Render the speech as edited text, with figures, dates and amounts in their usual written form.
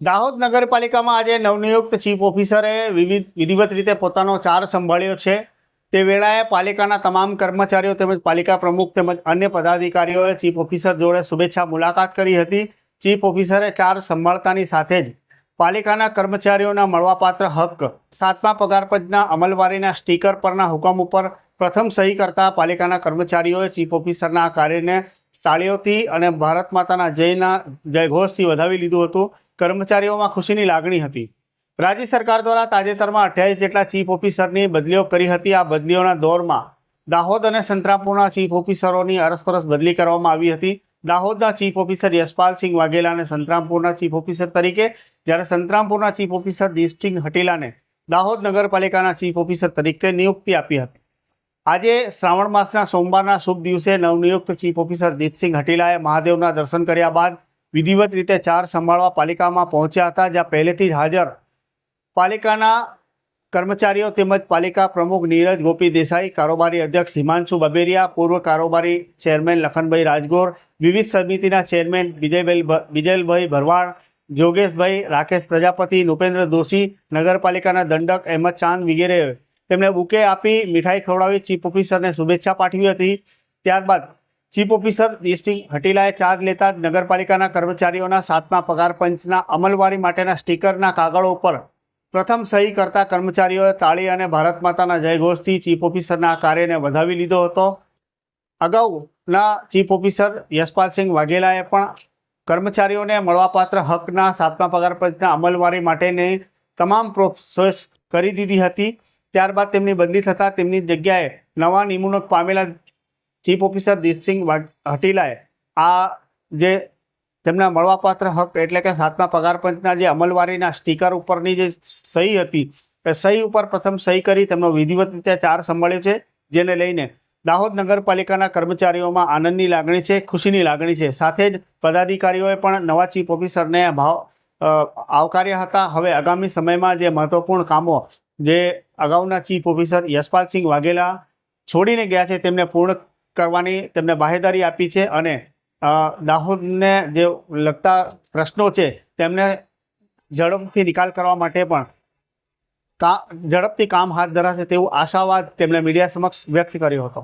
દાહોદ નગરપાલિકામાં આજે નવનિયુક્ત ચીફ ઓફિસરે વિધિવત રીતે પોતાનો ચાર્જ સંભાળ્યો છે। તે વેળાએ પાલિકાના તમામ કર્મચારીઓ તેમજ પાલિકા પ્રમુખ તેમજ અન્ય પદાધિકારીઓએ ચીફ ઓફિસર જોડે શુભેચ્છા મુલાકાત કરી હતી। ચીફ ઓફિસરે ચાર્જ સંભાળતાની સાથે જ પાલિકાના કર્મચારીઓના મળવાપાત્ર હક 7મા પગાર પંચના અમલવારીના સ્ટીકર પરના હુકમ ઉપર પ્રથમ સહી કરતા પાલિકાના કર્મચારીઓએ ચીફ ઓફિસરના આ કાર્યને તાળીઓથી અને ભારત માતાના જયઘોષથી વધાવી લીધું હતું। કર્મચારીઓમાં ખુશીની લાગણી હતી। રાજ્ય સરકાર દ્વારા તાજેતરમાં 28 જેટલા ચીફ ઓફિસરની બદલીઓ કરી હતી। આ બદલીઓના દોરમાં દાહોદ અને સંતરામપુરના ચીફ ઓફિસરોની અરસપરસ બદલી કરવામાં આવી હતી। દાહોદના ચીફ ઓફિસર યશપાલસિંહ વાઘેલાને સંતરામપુરના ચીફ ઓફિસર તરીકે, જ્યારે સંતરામપુરના ચીફ ઓફિસર દીપસિંહ હટીલાને દાહોદ નગરપાલિકાના ચીફ ઓફિસર તરીકે નિયુક્તિ આપી હતી। આજે શ્રાવણ માસના સોમવારના શુભ દિવસે નવનિયુક્ત ચીફ ઓફિસર દીપસિંહ હટીલાએ મહાદેવના દર્શન કર્યા બાદ વિધિવત રીતે ચાર્જ સંભાળવા પાલિકામાં પહોંચ્યા હતા, જ્યાં પહેલેથી જ હાજર પાલિકાના કર્મચારીઓ તેમજ પાલિકા પ્રમુખ નીરજ ગોપી દેસાઈ, કારોબારી અધ્યક્ષ હિમાંશુ બબેરિયા, પૂર્વ કારોબારી ચેરમેન લખનભાઈ રાજગોર, વિવિધ સમિતિના ચેરમેન વિજયભાઈ ભરવાડ, જોગેશભાઈ, રાકેશ પ્રજાપતિ, નૃપેન્દ્ર દોશી, નગરપાલિકાના દંડક અહેમદ ચાંદ વગેરેએ તેમને બુકે આપી મીઠાઈ ખવડાવી ચીફ ઓફિસરને શુભેચ્છા પાઠવી હતી। ત્યારબાદ ચીફ ઓફિસર દીપસિંહ હટીલાએ ચાર્જ લેતા જ નગરપાલિકાના કર્મચારીઓના 7મા પગાર પંચના અમલવારી માટેના સ્ટીકરના કાગળો ઉપર પ્રથમ સહી કરતા કર્મચારીઓએ તાળી અને ભારત માતાના જયઘોષથી ચીફ ઓફિસરના કાર્યને વધાવી લીધો હતો। અગાઉના ચીફ ઓફિસર યશપાલસિંહ વાઘેલાએ પણ કર્મચારીઓને મળવાપાત્ર હકના 7મા પગાર પંચના અમલવારી માટેની તમામ પ્રોસેસ કરી દીધી હતી। ત્યારબાદ તેમની બદલી થતાં તેમની જગ્યાએ નવા નિમણૂક પામેલા ચીફ ઓફિસર દીપસિંહ હટીલાએ આ જે તેમના મળવાપાત્ર હક એટલે કે 7મા પગાર પંચના જે અમલવારીના સ્ટીકર ઉપરની જે સહી હતી એ સહી ઉપર પ્રથમ સહી કરી તેમનો વિધિવત રીતે ચાર્જ સંભાળ્યો છે, જેને લઈને દાહોદ નગરપાલિકાના કર્મચારીઓમાં આનંદની લાગણી છે, ખુશીની લાગણી છે। સાથે જ પદાધિકારીઓએ પણ નવા ચીફ ઓફિસરને આવકાર્યા હતા। હવે આગામી સમયમાં જે મહત્વપૂર્ણ કામો જે અગાઉના ચીફ ઓફિસર યશપાલસિંહ વાઘેલા છોડીને ગયા છે તેમને પૂર્ણ કરવાની તેમને બાહેધરી આપી છે અને દાહોદને જે લગતા પ્રશ્નો છે તેમને ઝડપથી નિકાલ કરવા માટે પણ ઝડપથી કામ હાથ ધરાશે તેવું આશાવાદ તેમણે મીડિયા સમક્ષ વ્યક્ત કર્યો હતો।